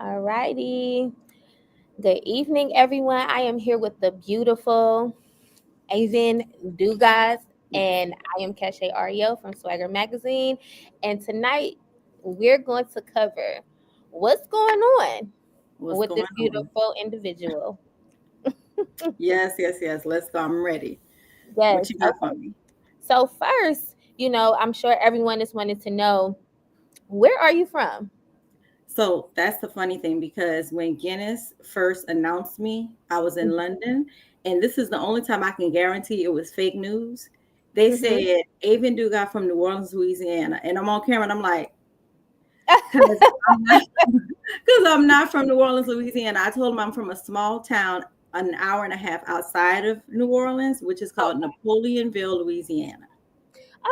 All righty. Good evening, everyone. I am here with the beautiful Aevin Dugas, and I am Cashe Arrielle from Swagger Magazine. And tonight we're going to cover what's going on What's with going this on? beautiful individual. Yes. Let's go. I'm ready. What Yes. you got for Okay. me? So first, I'm sure everyone is wanting to know, where are you from? So that's the funny thing because when Guinness first announced me, I was in London, and this is the only time I can guarantee it was fake news. They Mm-hmm. said Aevin Dugas from New Orleans, Louisiana, and I'm on camera and I'm like, because I'm not from New Orleans, Louisiana. I told them I'm from a small town an hour and a half outside of New Orleans, which is called Napoleonville, Louisiana.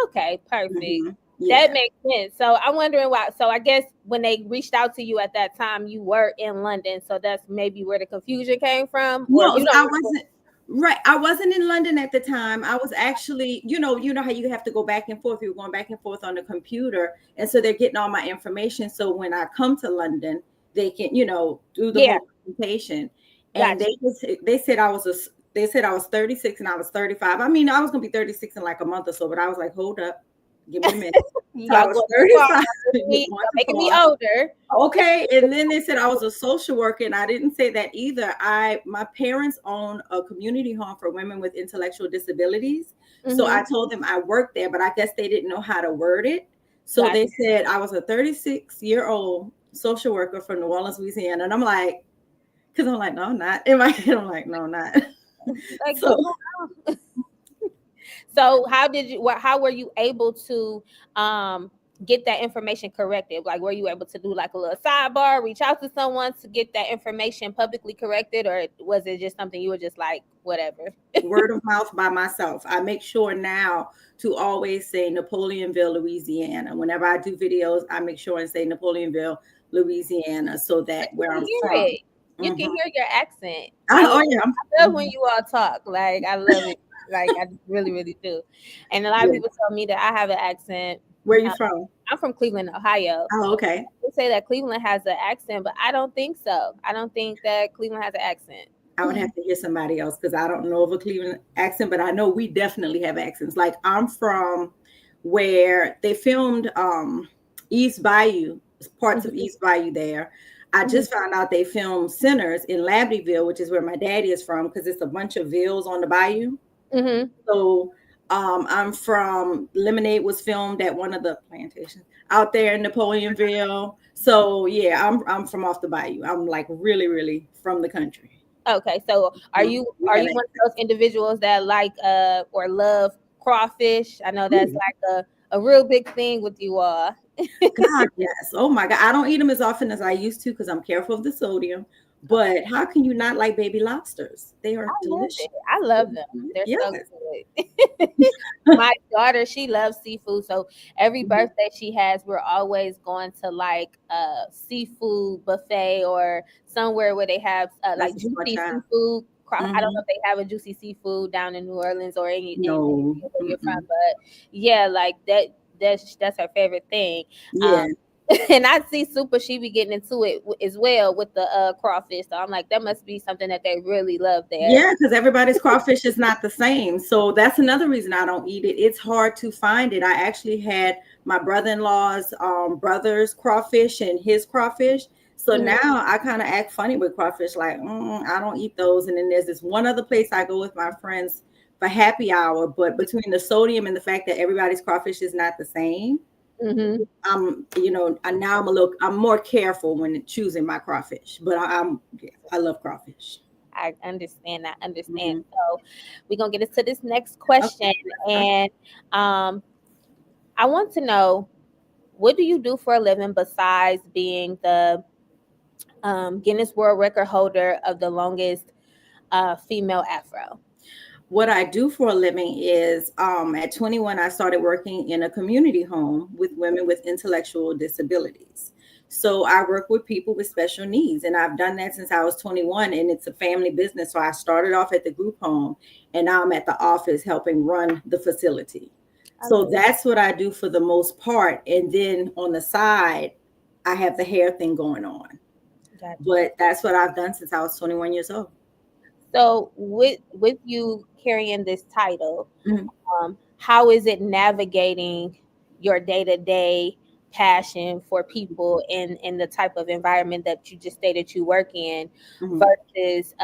Okay, perfect. That Yeah. makes sense. So I'm wondering why. So I guess when they reached out to you at that time, you were in London. So that's maybe where the confusion came from, or No, you don't I remember. wasn't. Right. I wasn't in London at the time. I was actually, you know how you have to go back and forth. You were going back and forth on the computer. And so they're getting all my information. So when I come to London, they can, do the Yeah, whole presentation. And got you. they said they said I was 36 and I was 35. I mean, I was gonna be 36 in like a month or so, but I was like, hold up, give me a minute. So I Y'all was going too far. 35. Y'all Want to making me pause. older. Okay, and then they said I was a social worker, and I didn't say that either. My parents own a community home for women with intellectual disabilities, so Mm-hmm. I told them I worked there, but I guess they didn't know how to word it. So Got they you. said I was a 36-year-old social worker from New Orleans, Louisiana, and I'm like, because I'm like, no, I'm not. In my head, I'm like, no, I'm not. Like, So so how did you? How were you able to get that information corrected? Like, were you able to do like a little sidebar, reach out to someone to get that information publicly corrected, or was it just something you were just like, whatever? word of mouth by myself. I make sure now to always say Napoleonville, Louisiana. Whenever I do videos, I make sure and say Napoleonville, Louisiana, so But that you where can I'm hear from. it. You can Hmm. hear your accent. Oh yeah. I love when Mhm. you all talk. Like, I love it. Like, I really, really do. And a lot of Yeah. people tell me that I have an accent. Where you Uh, from? I'm from Cleveland, Ohio. Oh, okay. They say that Cleveland has an accent, but I don't think so. I don't think that Cleveland has an accent. I would have to hear somebody else because I don't know of a Cleveland accent, but I know we definitely have accents. Like I'm from where they filmed East Bayou, parts of Mhm, East Bayou there. I mhm, just found out they filmed Sinners in Labbyville, which is where my daddy is from, because it's a bunch of villes on the bayou. mhm. So I'm from Lemonade was filmed at one of the plantations out there in Napoleonville. So yeah, I'm from off the bayou. I'm like really, really from the country. Okay, so are Mhm. you We are have you one of those accents. individuals that like or love crawfish? I know that's Ooh, like a real big thing with you all. God, yes. Oh my God. I don't eat them as often as I used to because I'm careful of the sodium. Okay. But how can you not like baby lobsters? They I are love delicious. it. I love them. They're Yes. so good. My daughter, she loves seafood. So every Mhm. birthday she has, we're always going to like a seafood buffet or somewhere where they have That's like a smart juicy child. seafood. I don't know Hmm. if they have a juicy seafood down in New Orleans or in No. where you're from, Mm-mm. but yeah, like that's her favorite thing. Yeah. Um, and I see Super, she be getting into it as well with the crawfish. So I'm like, that must be something that they really love there. Yeah, because everybody's crawfish is not the same. So that's another reason I don't eat it. It's hard to find it. I actually had my brother-in-law's brother's crawfish and his crawfish. So now Mhm. I kind of act funny with crawfish, like I don't eat those. And then there's this one other place I go with my friends for happy hour, but between the sodium and the fact that everybody's crawfish is not the same, Mhm. now I'm more careful when choosing my crawfish. But I love crawfish. I understand. I understand. Hmm. So we're gonna get into this next Okay, question, let's go. and um, I want to know, what do you do for a living besides being the Guinness World Record holder of the longest female afro? What I do for a living is at 21, I started working in a community home with women with intellectual disabilities. So I work with people with special needs, and I've done that since I was 21, and it's a family business. So I started off at the group home, and now I'm at the office helping run the facility. I So love that's what I do for the most part. And then on the side, I have the hair thing going on. Gotcha. But that's what I've done since I was 21 years old. So with you carrying this title, Mhm. how is it navigating your day to day passion for people in the type of environment that you just stated you work in Mhm. versus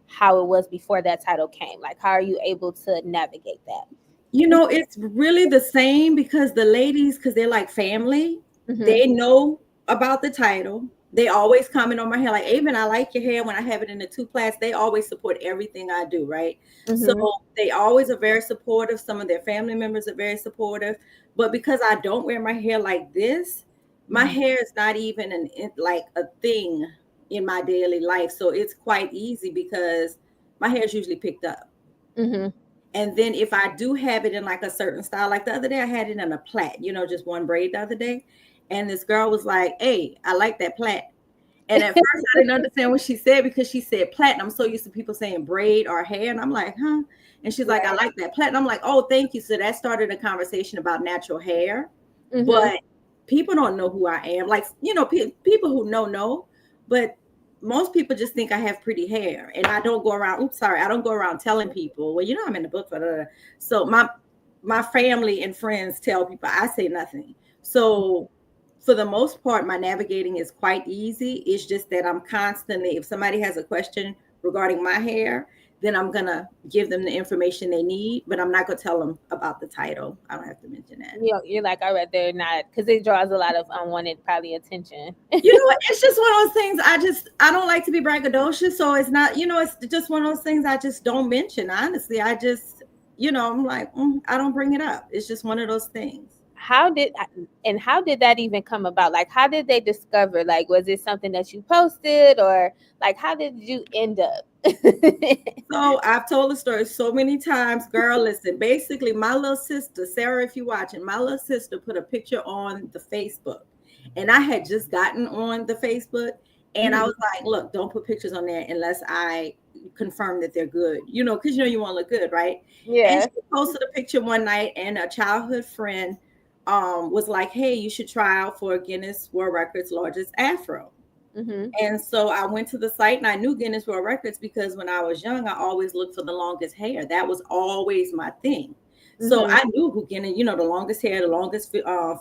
how it was before that title came? Like, how are you able to navigate that? It's really the same because the ladies, because they're like family, Mm-hmm. they know about the title. They always comment on my hair, like, Aevin, I like your hair when I have it in the two plaits. They always support everything I do, right? So Mm-hmm. they always are very supportive. Some of their family members are very supportive. But because I don't wear my hair like this, my Mm-hmm. hair is not even like a thing in my daily life. So it's quite easy because my hair is usually picked up. Mm-hmm. And then if I do have it in like a certain style, like the other day I had it in a plait, just one braid the other day. And this girl was like, "Hey, I like that plait." And at first I didn't understand what she said because she said plait. And I'm so used to people saying braid or hair. And I'm like, huh? And she's like, "I Right. like that plait." And I'm like, "Oh, thank you." So that started a conversation about natural hair. Mm-hmm. But people don't know who I am. Like, people who know, but most people just think I have pretty hair, and I don't go around. Oops, sorry, I don't go around telling people. Well, I'm in the book for the. So my family and friends tell people I say nothing. So for the most part, my navigating is quite easy. It's just that I'm constantly, if somebody has a question regarding my hair, then I'm gonna give them the information they need, but I'm not gonna tell them about the title. I don't have to mention that. You're like, I rather not, because it draws a lot of unwanted probably attention. You know what? It's just one of those things. I don't like to be braggadocious, so it's not. It's just one of those things I just don't mention. Honestly, I just, I'm like, I don't bring it up. It's just one of those things. How did that even come about? Like, how did they discover? Like, was it something that you posted, or like, how did you end up? So I've told the story so many times, girl. Listen, basically, my little sister, Sarah, if you're watching, my little sister put a picture on the Facebook, and I had just gotten on the Facebook, and I Mhm. was like, look, don't put pictures on there unless I confirm that they're good, because you want to look good, right? And Yeah. she posted a picture one night, and a childhood friend was like, hey, you should try out for Guinness World Records largest afro. Mhm. And so I went to the site and I knew Guinness World Records because when I was young, I always looked for the longest hair. That was always my thing. So Mhm. I knew who Guinness, the longest hair, the longest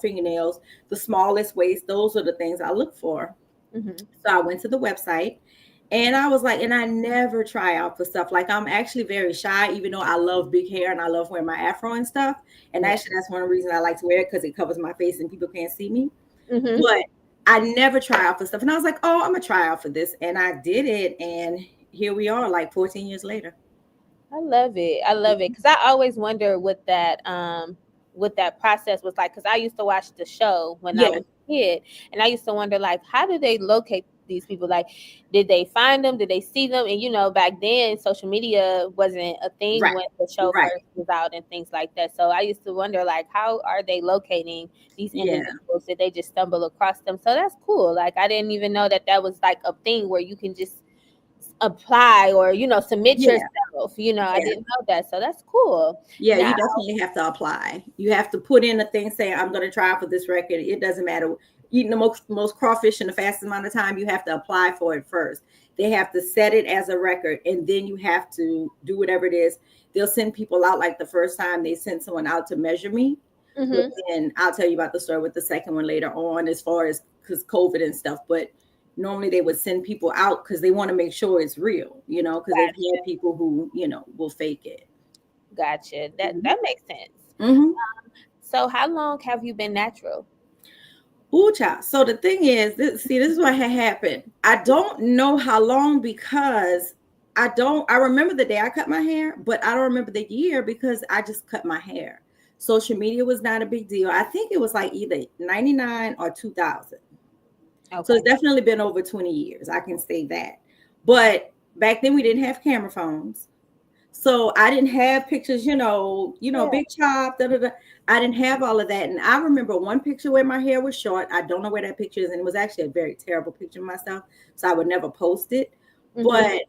fingernails, the smallest waist. Those are the things I look for. Mhm. So I went to the website and I was like, and I never try out for stuff. Like I'm actually very shy, even though I love big hair and I love wearing my afro and stuff. And Yeah. actually, that's one of the reasons I like to wear it because it covers my face and people can't see me. Mhm. But I never try out for stuff. And I was like, oh, I'm gonna try out for this. And I did it. And here we are, like 14 years later. I love it. I love it because I always wonder what that process was like. Because I used to watch the show when I Yeah, was a kid, and I used to wonder like, how do they locate these people? Like, did they find them? Did they see them? And back then social media wasn't a thing right, when the show right. first was out and things like that. So I used to wonder like, how are they locating these Yeah, individuals? Did they just stumble across them? So that's cool. Like, I didn't even know that was like a thing where you can just apply or submit yeah, yourself. I yeah. didn't know that, so that's cool. Yeah, Now, you definitely have to apply. You have to put in a thing saying, I'm gonna try out for this record. It doesn't matter. Eating the most crawfish in the fastest amount of time, you have to apply for it first. They have to set it as a record, and then you have to do whatever it is. They'll send people out like the first time they sent someone out to measure me. hmm And I'll tell you about the story with the second one later on, as far as because COVID and stuff. But normally they would send people out because they want to make sure it's real, because they've gotcha, had people who, will fake it. gotcha. That Hmm. makes sense. Hmm. So, how long have you been natural? Ooh, child. So the thing is, this is what had happened. I don't know how long because I remember the day I cut my hair, but I don't remember the year because I just cut my hair. Social media was not a big deal. I think it was like either 99 or 2000. So it's Okay. definitely been over 20 years. I can say that. But back then we didn't have camera phones. So I didn't have pictures, Yeah. big chop, da, da, da. I didn't have all of that. And I remember one picture where my hair was short. I don't know where that picture is. And it was actually a very terrible picture of myself. So I would never post it. hmm But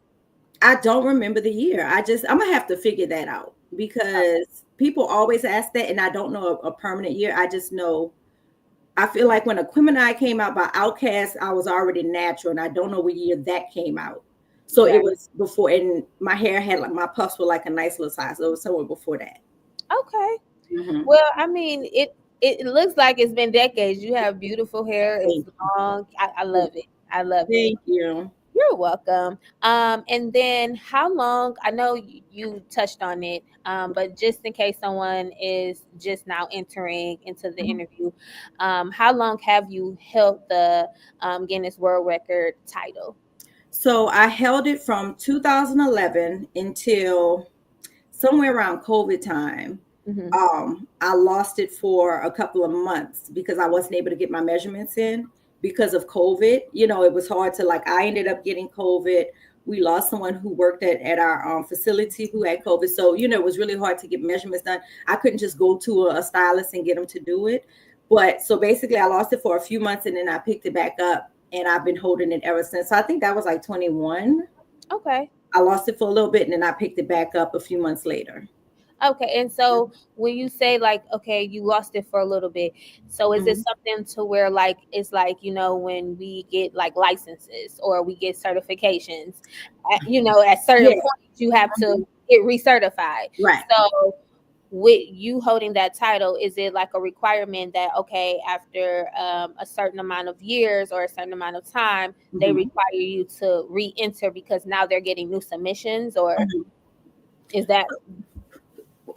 I don't remember the year. I'm gonna have to figure that out because people always ask that, and I don't know a permanent year. I just know I feel like when Aquemini came out by Outkast, I was already natural, and I don't know what year that came out. So it Right. was before, and my hair had like my puffs were like a nice little size. So it was somewhere before that. Okay. Hmm. Well, I mean, it looks like it's been decades. You have beautiful hair. It's Thank you. long. I love it. I love it. Thank you. You're welcome. And then how long? I know you touched on it, but just in case someone is just now entering into the Mhm. interview, how long have you held the Guinness World Record title? So I held it from 2011 until somewhere around COVID time. Hmm. I lost it for a couple of months because I wasn't able to get my measurements in because of COVID. You know, it was hard to like, I ended up getting COVID. We lost someone who worked at our facility who had COVID. So, you know, it was really hard to get measurements done. I couldn't just go to a stylist and get them to do it. But so basically, I lost it for a few months and then I picked it back up and I've been holding it ever since. So I think that was like 21. Okay. I lost it for a little bit and then I picked it back up a few months later. Okay, and so when you say like, okay, you lost it for a little bit, so is it Mhm. something to where like it's like when we get like licenses or we get certifications, at certain Yeah. points you have to Mhm. get recertified. Right. So with you holding that title, is it like a requirement that okay, after a certain amount of years or a certain amount of time, they Mhm. require you to re-enter because now they're getting new submissions, or Mhm. is that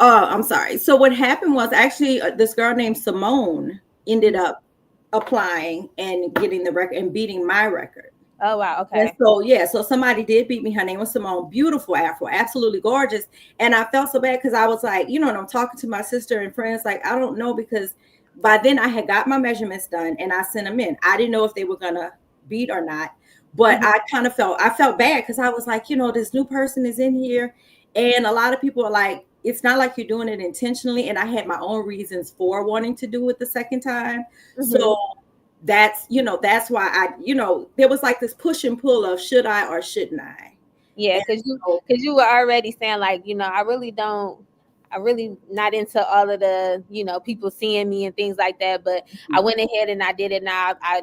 I'm sorry. So what happened was actually this girl named Simone ended up applying and getting the record and beating my record. oh wow, And okay. so yeah, so somebody did beat me. Her name was Simone, beautiful afro, absolutely gorgeous. And I felt so bad because I was like, and I'm talking to my sister and friends, like, I don't know, because by then I had got my measurements done and I sent them in. I didn't know if they were gonna beat or not, but Mhm. I felt bad because I was like, this new person is in here, and a lot of people are like, it's not like you're doing it intentionally. And I had my own reasons for wanting to do it the second time. Mhm. So that's why there was like this push and pull of should I or shouldn't I. Yeah, And cause you so cause you were already saying like, I really not into all of the, people seeing me and things like that. But I went ahead and I did it. Now I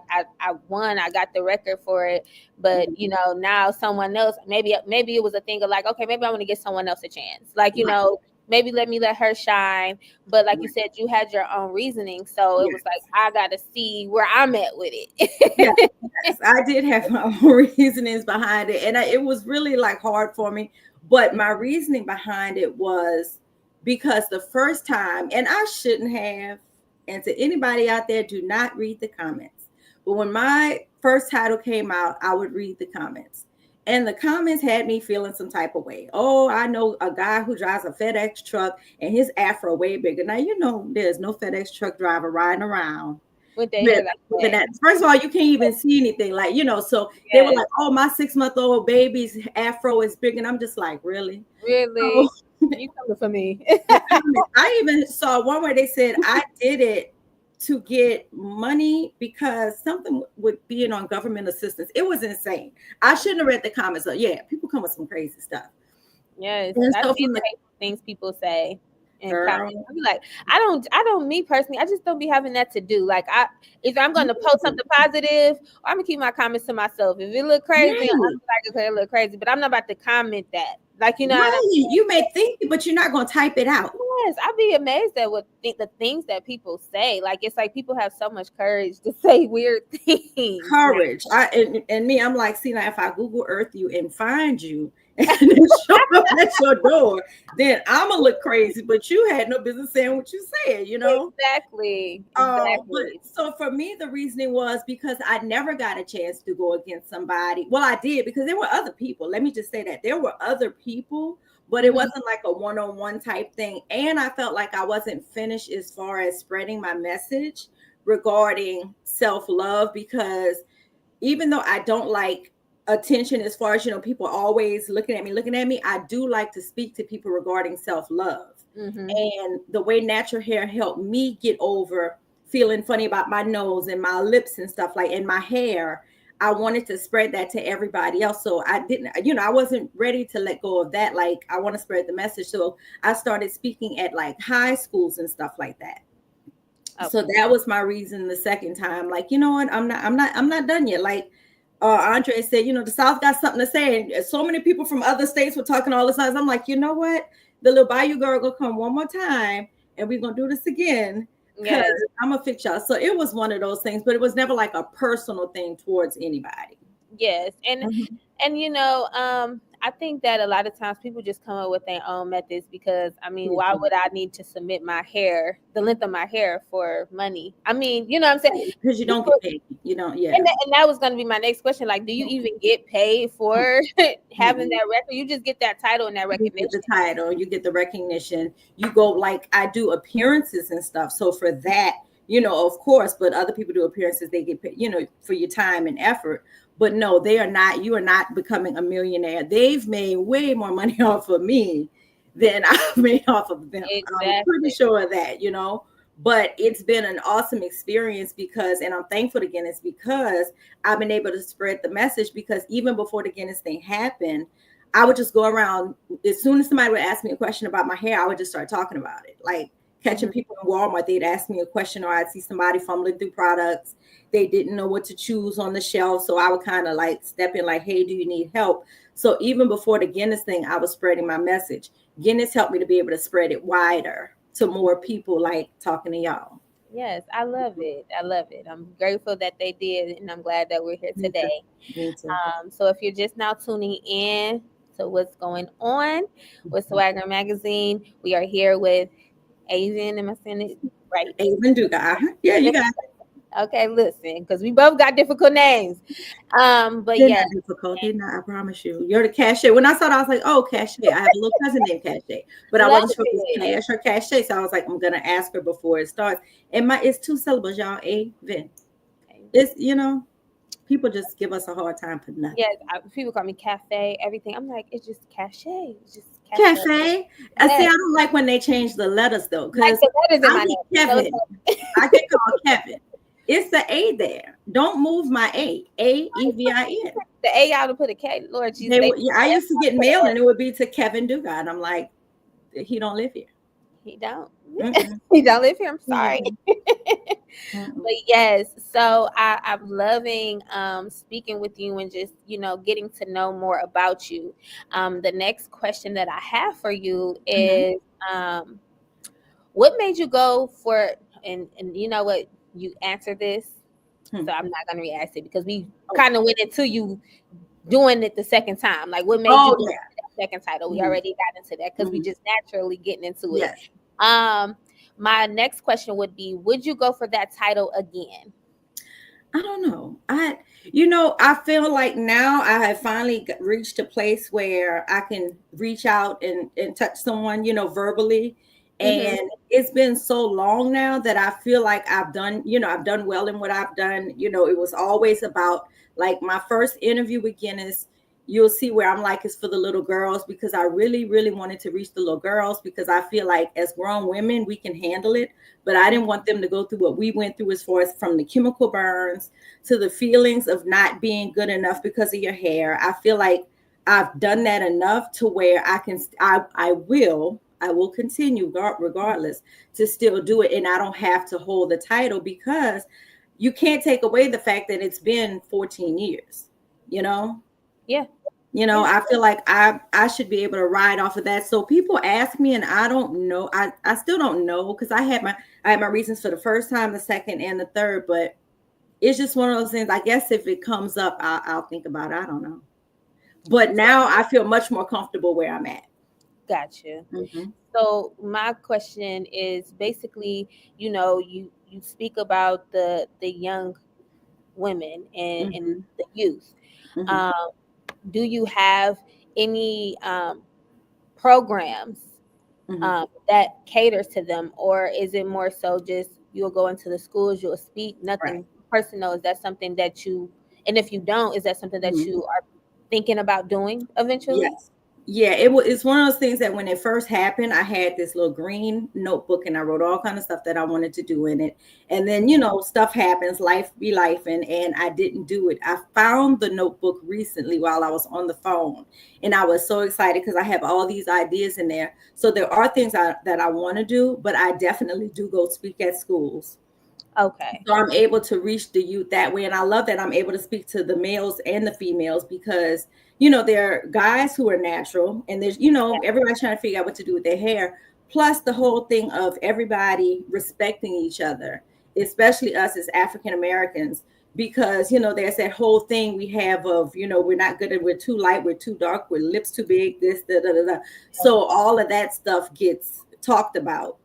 won. I got the record for it. But mhm, now someone else, maybe it was a thing of like, okay, maybe I want to give someone else a chance. Like, right, maybe let her shine. But like you right, said, you had your own reasoning. So it was like yes, I gotta see where I'm at with yes, it. yes, I did have my own reasonings behind it, and it was really like hard for me. But my reasoning behind it was because the first time, and I shouldn't have. And to anybody out there, do not read the comments. But when my first title came out, I would read the comments. And the comments had me feeling some type of way. Oh, I know a guy who drives a FedEx truck and his afro way bigger. Now, there's no FedEx truck driver riding around With their with hair like with that. that. First of all, you can't even see anything. Like, so they were Yes. like, oh, my 6-month-old baby's afro is big. And I'm just like, really? So Really? You coming for me? the comments, I even saw one where they said I did it to get money because something with being on government assistance. It was insane. I shouldn't have read the comments. So yeah, people come with some crazy stuff. Yes, And I so see from the the hateful things people say in girl, comments. I be like, me personally, I just don't be having that to do. Like, either I'm going to post something positive, or I'm gonna keep my comments to myself. If it look crazy, I'm right. like, okay, it look crazy, but I'm not about to comment that. Like, what I'm Right. saying? You may think it, but you're not gonna type it out. Yes, I'd be amazed at the things that people say. Like, it's like people have so much courage to say weird things. Now. Courage. And me, I'm like, see, now if I Google Earth you and find you and then show up at your door, then I'm gonna look crazy. But you had no business saying what you said. Exactly, But exactly. so for me, the reasoning was because I never got a chance to go against somebody. Well, I did because there were other people. Let me just say that there were other people, but it Hmm. wasn't like a one-on-one type thing. And I felt like I wasn't finished as far as spreading my message regarding self-love because even though I don't like attention as far as people always looking at me, I do like to speak to people regarding self-love. Hmm. And the way natural hair helped me get over feeling funny about my nose and my lips and stuff like and my hair, I wanted to spread that to everybody else. So I didn't, I wasn't ready to let go of that. Like I want to spread the message. So I started speaking at like high schools and stuff like that. So Okay. that was my reason the second time. Like, you know what? I'm not done yet. Like Andre said, the South got something to say. And so many people from other states were talking all the time. I'm like, you know what? The little Bayou girl gonna come one more time and we're gonna do this again. Cause Yes. I'm gonna fix y'all. So it was one of those things, but it was never like a personal thing towards anybody. Yes. Mhm. And I think that a lot of times people just come up with their own methods because I mean, They why do. would I need to submit my hair, the length of my hair for money? I mean, you know what I'm saying? Because you don't People, get paid. You don't, yeah. and that was going to be my next question. Like, do you even get paid for having Mhm. that record? You just get that title and that You get recognition. the title, you get the recognition, you go, like I do appearances and stuff. So for that, of course, but other people do appearances, they get paid, for your time and effort. But no, they are not, you are not becoming a millionaire. They've made way more money off of me than I've made off of them. I'm pretty Exactly. sure of that. But it's been an awesome experience because, and I'm thankful to Guinness because I've been able to spread the message because even before the Guinness thing happened, I would just go around. As soon as somebody would ask me a question about my hair, I would just start talking about it. Like catching Mhm. people in Walmart, they'd ask me a question, or I'd see somebody fumbling through products. They didn't know what to choose on the shelf. So I would kind of like step in, like, hey, do you need help? So even before the Guinness thing, I was spreading my message. Guinness helped me to be able to spread it wider to more people, like talking to y'all. Yes, I love it. I love it. I'm grateful that they did, and I'm glad that we're here Me too. today. Me too. So if you're just now tuning in to what's going on with Swagger Magazine, we are here with Aevin. Am I saying it right? Aevin Dugas. Yeah, you got it. Okay, listen, because we both got difficult names. But They're yes, not difficult. They're not. I promise you. You're the Cashe. When I saw it, I was like, "Oh, Cashe." I have a little cousin named Cashe, but I love wasn't sure if it was it. Cash or Cashe. So I was like, "I'm gonna ask her before it starts." And it's two syllables, y'all. Aevin. It's people just give us a hard time for nothing. Yes, people call me cafe, everything. I'm like, it's just cachet. It's just cafe. Cafe. I see. Yes, I don't like when they change the letters though, like because the letters in I my get name. So it's Kevin. I get called Kevin. It's the A there. Don't move my A. Aevin. the A out to put a K. Lord Jesus, They they would. Yeah, I used to get mail, and it would be to Kevin Dugas, and I'm like, he don't live here. he don't. Mm-mm. He don't live here. I'm sorry. Mm-mm. But yes, so I'm loving speaking with you and just getting to know more about you. The next question that I have for you Mhm. is what made you go for and you know what, you answer this, Hmm. so I'm not gonna re-ask it because we Oh, kind of went into you doing it the second time. Like what made you oh go yeah. to that second title? We Mhm. already got into that because we Mhm. just naturally getting into it. Yes. Um, my next question would be, would you go for that title again? I don't know. I feel like now I have finally reached a place where I can reach out and touch someone, verbally. Mm-hmm. And it's been so long now that I feel like I've done well in what I've done. It was always about, like, my first interview with Guinness. You'll see where I'm like, it's for the little girls because I really, really wanted to reach the little girls because I feel like as grown women, we can handle it, but I didn't want them to go through what we went through, as far as from the chemical burns to the feelings of not being good enough because of your hair. I feel like I've done that enough to where I will continue regardless to still do it, and I don't have to hold the title because you can't take away the fact that it's been 14 years. You know, Yeah, yeah. I feel like I should be able to ride off of that. So people ask me, and I don't know. I still don't know because I had my reasons for the first time, the second, and the third. But it's just one of those things. I guess if it comes up, I'll think about it. I don't know. But now I feel much more comfortable where I'm at. Gotcha. Hmm. So my question is basically, you speak about the young women and Hmm. the youth. Hmm. Um, do you have any programs Hmm. that caters to them, or is it more so just you'll go into the schools, you'll speak, Right. nothing personal? Is that something that you, and if you don't, is that something that Mhm. you are thinking about doing eventually? Yes. Yeah, it's one of those things that when it first happened, I had this little green notebook and I wrote all kind of stuff that I wanted to do in it. And then, stuff happens, life be life, and I didn't do it. I found the notebook recently while I was on the phone, and I was so excited because I have all these ideas in there. So there are things that I want to do, but I definitely do go speak at schools. Okay. So I'm able to reach the youth that way. And I love that I'm able to speak to the males and the females because, there are guys who are natural and there's, everybody's trying to figure out what to do with their hair. Plus the whole thing of everybody respecting each other, especially us as African Americans, because, there's that whole thing we have of, we're not good at, we're too light, we're too dark, we're lips too big, this, da, da, da, da. So all of that stuff gets talked about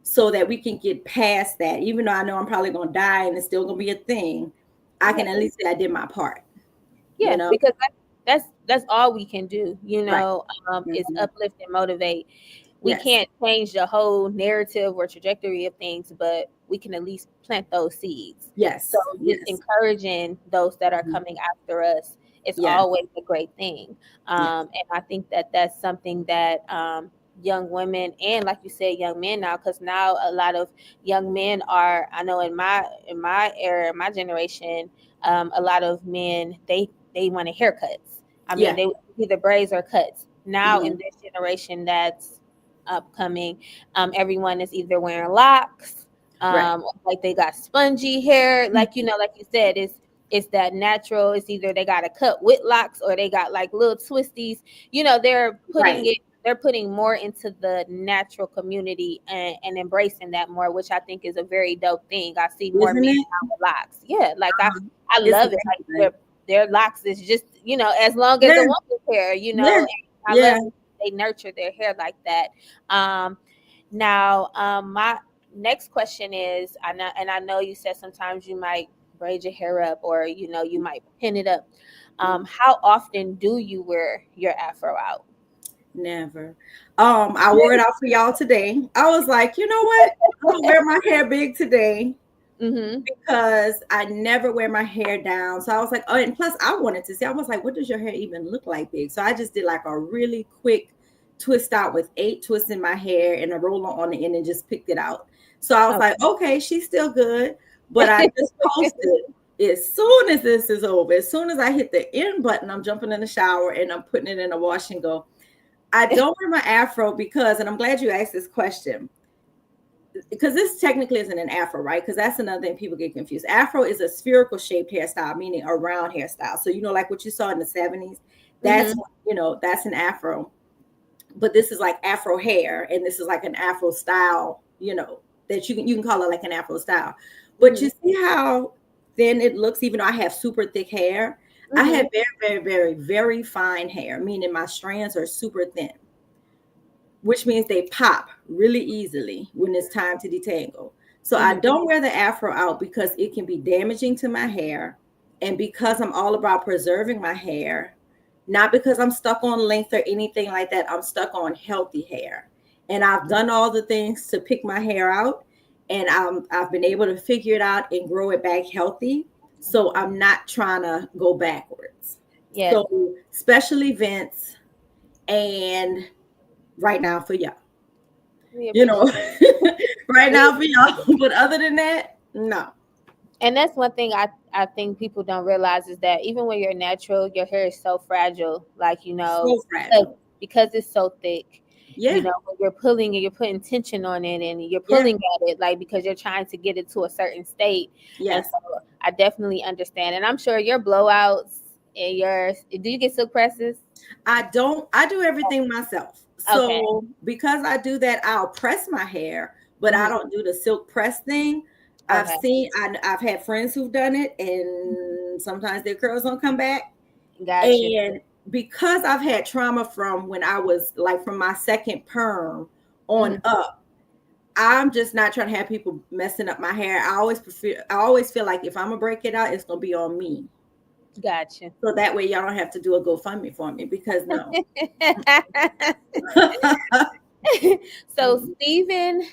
so that we can get past that. Even though I know I'm probably going to die and it's still going to be a thing, I Yeah. can at least say I did my part, you Yeah, know? because that's all we can do, Right. is Mhm. uplift and motivate. We Yes. can't change the whole narrative or trajectory of things, but we can at least plant those seeds. So Yes. just Yes. encouraging those that are Mhm. coming after us is Yes. always a great thing. Yes. And I think that that's something that young women and, like you said, young men now, because now a lot of young men are, I know in my era, my generation, a lot of men they wanted haircuts. I mean, Yeah. they either braids or cuts. Now in Mhm. this generation that's upcoming, everyone is either wearing locks, Right. like they got spongy hair, Mhm. like like you said, it's that natural. It's either they got a cut with locks or they got like little twisties. Right. They're putting more into the natural community and embracing that more, which I think is a very dope thing. I see more Isn't men it? now with locks. Yeah, like I It's love it. Like amazing. their locks is just, as long as Yeah. a woman's hair, Yeah. and I Yeah. love that they nurture their hair like that. Um, Now, my next question is, I know you said sometimes you might braid your hair up, or you might pin it up. How often do you wear your afro out? Never. I wore it out for y'all today. I was like, you know what? I'm gonna wear my hair big today Mm-hmm. because I never wear my hair down. So I was like, oh, and plus I wanted to see. I was like, what does your hair even look like big? So I just did like a really quick twist out with 8 twists in my hair and a roller on the end and just picked it out. So I was like, okay, she's still good. But I just posted as soon as this is over, as soon as I hit the end button, I'm jumping in the shower and I'm putting it in a wash and go. I don't wear my afro because, and I'm glad you asked this question, because this technically isn't an afro, right? Because that's another thing people get confused. Afro is a spherical shaped hairstyle, meaning a round hairstyle. So, like what you saw in the 70s, that's, Mm-hmm. that's an afro. But this is like afro hair, and this is like an afro style, that you can call it like an afro style. But Mm-hmm. you see how thin it looks, even though I have super thick hair. I Mm-hmm. have very, very, very, very fine hair, meaning my strands are super thin, which means they pop really easily when it's time to detangle. So I Mm-hmm. don't wear the afro out because it can be damaging to my hair. And because I'm all about preserving my hair, not because I'm stuck on length or anything like that, I'm stuck on healthy hair. And I've done all the things to pick my hair out, and I've been able to figure it out and grow it back healthy. So I'm not trying to go backwards. Yes, So special events and right now for y'all, we you know, appreciate. right We now for y'all. But other than that, no. And that's one thing I think people don't realize is that even when you're natural, your hair is so fragile. Like, So because, fragile. because it's so thick. Yeah. When you're pulling and you're putting tension on it and you're Yeah. pulling at it, like because you're trying to get it to a certain state. And Yes. so I definitely understand. And I'm sure your blowouts and do you get silk presses? I do everything myself. Okay. So because I do that, I'll press my hair, but I Hmm. don't do the silk press thing. Okay. I've had friends who've done it, and sometimes their curls don't come back. Got you. And because I've had trauma from when I was like from my second perm on Hmm. up, I'm just not trying to have people messing up my hair. I always feel like if I'm gonna break it out, it's gonna be on me. Got you. So that way y'all don't have to do a GoFundMe for me because no. So Stephen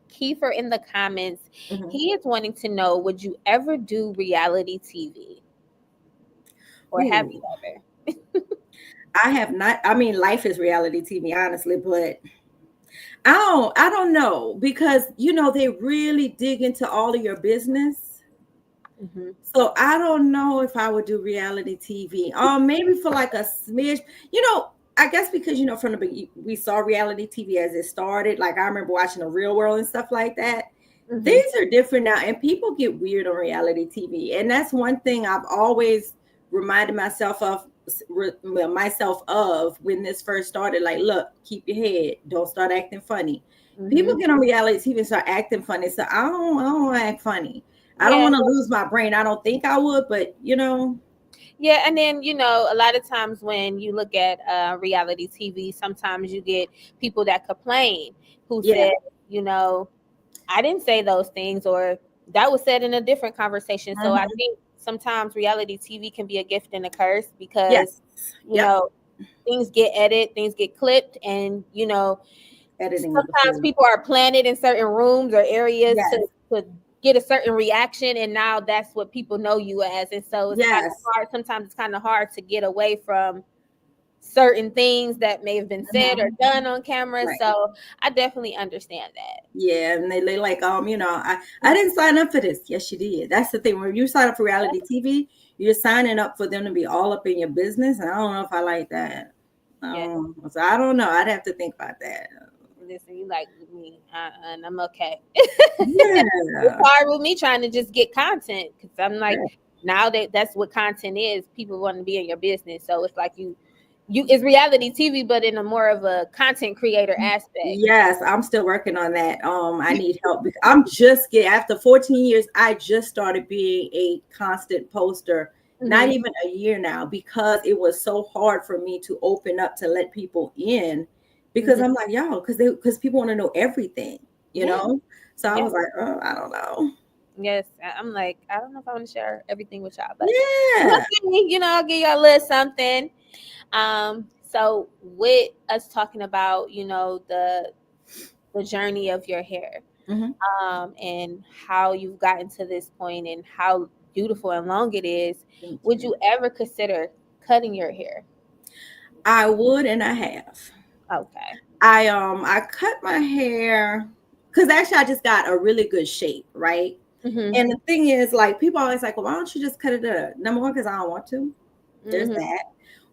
Kiefer in the comments, Mhm. he is wanting to know, would you ever do reality TV? Or have you Ooh, ever? I have not. I mean, life is reality TV, honestly, but I don't know because they really dig into all of your business. Hmm. So I don't know if I would do reality TV. Maybe for like a smidge. I guess because from the beginning we saw reality TV as it started. Like I remember watching the Real World and stuff like that. Mm-hmm. Things are different now, and people get weird on reality TV, and that's one thing I've always reminded myself of when this first started. Like, look, keep your head, don't start acting funny. People Mm-hmm. get on reality TV and start acting funny, so I don't want to act funny. I don't Yeah. want to lose my brain. I don't think I would, but Yeah, and then a lot of times when you look at reality TV, sometimes you get people that complain who yeah, said, you know, I didn't say those things, or that was said in a different conversation. So I mhm, think sometimes reality TV can be a gift and a curse because yes, you yep. know things get edited, things get clipped, and Editing of the sometimes food. people are planted in certain rooms or areas Yes, to get a certain reaction, and now that's what people know you as. And so it's kind of yes. hard. Sometimes it's kind of hard to get away from certain things that may have been said or Mhm, done on camera. right. So I definitely understand that. Yeah, and they like, I didn't sign up for this. Yes, you did. That's the thing. When you sign up for reality TV, you're signing up for them to be all up in your business. And I don't know if I like that. Yeah. So I don't know. I'd have to think about that. Listen, you like me, and I'm okay. It's Yeah. hard with me trying to just get content because I'm like, Yeah. now that that's what content is, people want to be in your business. So it's like it's reality TV, but in a more of a content creator aspect. Yes, I'm still working on that. I need help because I'm just getting after 14 years, I just started being a constant poster, not Hmm. even a year now, because it was so hard for me to open up to let people in because Hmm. I'm like, y'all, because people want to know everything, you Yeah, know? So I yeah, was like, oh, I don't know. yes. I'm like, I don't know if I want to share everything with y'all, but we'll Yeah. see. I'll give y'all a little something. So with us talking about, the journey of your hair, Hmm. and how you've gotten to this point and how beautiful and long it is, Thank would you. you ever consider cutting your hair? I would and I have. Okay. I cut my hair because actually I just got a really good shape, right? Mhm. And the thing is, like, people always like, well, why don't you just cut it up? Number one, because I don't want to. There's Mhm. that.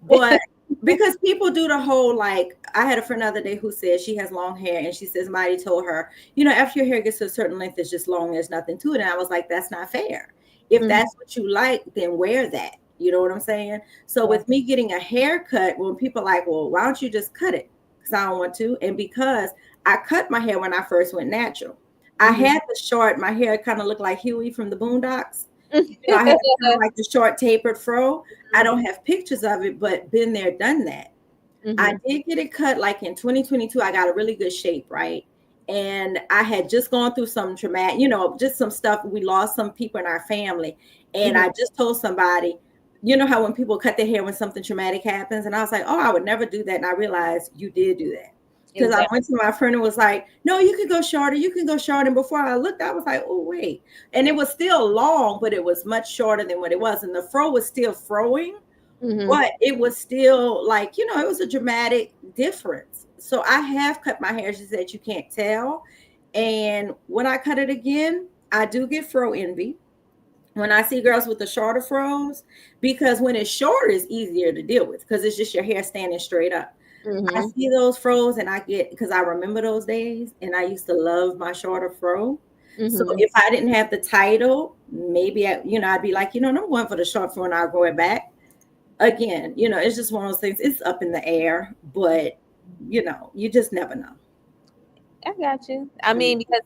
But because people do the whole, like, I had a friend the other day who said she has long hair and she says Mighty told her, after your hair gets to a certain length, it's just long, there's nothing to it. And I was like, that's not fair. If Mhm. that's what you like, then wear that. You know what I'm saying? So Yeah. with me getting a haircut, when people are like, well, why don't you just cut it? Because I don't want to. And because I cut my hair when I first went natural. I Mhm. had the short, my hair kind of looked like Huey from the Boondocks. I had kind of like the short tapered fro. I don't have pictures of it, but been there, done that. I Mhm. did get it cut like in 2022. I got a really good shape, right? And I had just gone through some traumatic, just some stuff. We lost some people in our family. And Mhm. I just told somebody, how when people cut their hair when something traumatic happens. And I was like, oh, I would never do that. And I realized you did do that. Because I Exactly. went to my friend and was like, no, you can go shorter. You can go shorter. And before I looked, I was like, oh, wait. And it was still long, but it was much shorter than what it was. And the fro was still froing, Mhm. but it was still like, it was a dramatic difference. So I have cut my hair just that you can't tell. And when I cut it again, I do get fro envy when I see girls with the shorter froze, because when it's short, it's easier to deal with because it's just your hair standing straight up. I Mhm. see those froze and I get, because I remember those days and I used to love my shorter fro. So Mhm. if I didn't have the title, maybe I'd be like, I'm going for the short fro and I'll grow it back again. It's just one of those things. It's up in the air, but you just never know. I got you. I mean, because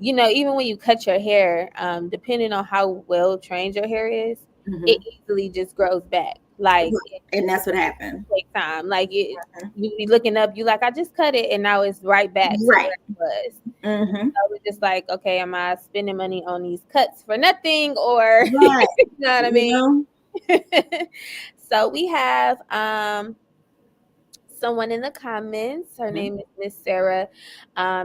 even when you cut your hair, depending on how well trained your hair is, it Mhm. easily just grows back. Like And that's what happened. take time. Like you be looking up, you like, I just cut it, and now it's right back to Right. where it was. Hmm. So it's just like, okay, am I spending money on these cuts for nothing, or Right. you know what I You mean? know, So we have someone in the comments. Her Mhm. name is Miss Sarah.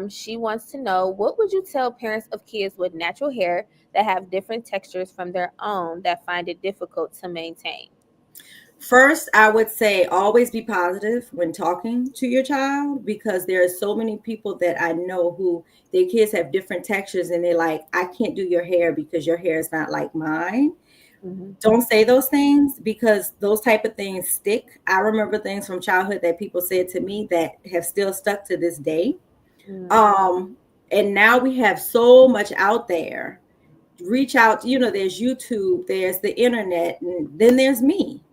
She wants to know, what would you tell parents of kids with natural hair that have different textures from their own that find it difficult to maintain? First, I would say always be positive when talking to your child because there are so many people that I know who their kids have different textures and they're like, I can't do your hair because your hair is not like mine. Hmm. Don't say those things because those type of things stick. I remember things from childhood that people said to me that have still stuck to this day. Mm. Um, And now we have so much out there. Reach out, there's YouTube, there's the internet, and then there's me.